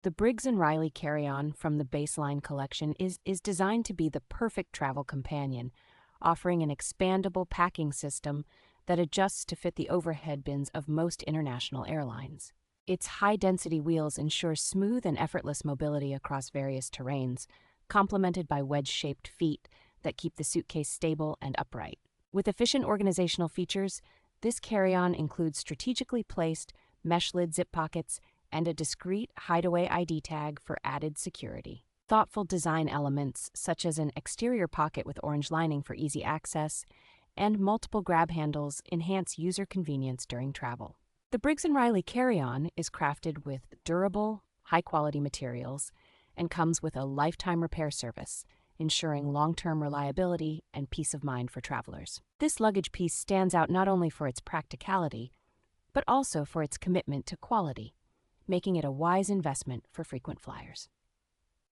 The Briggs Riley Carry-On from the Baseline collection is designed to be the perfect travel companion, offering an expandable packing system that adjusts to fit the overhead bins of most international airlines. Its high-density wheels ensure smooth and effortless mobility across various terrains, complemented by wedge-shaped feet that keep the suitcase stable and upright. With efficient organizational features, this carry-on includes strategically placed mesh lid zip pockets and a discreet hideaway ID tag for added security. Thoughtful design elements, such as an exterior pocket with orange lining for easy access and multiple grab handles, enhance user convenience during travel. The Briggs & Riley Carry-On is crafted with durable, high-quality materials and comes with a lifetime repair service, ensuring long-term reliability and peace of mind for travelers. This luggage piece stands out not only for its practicality, but also for its commitment to quality, making it a wise investment for frequent flyers.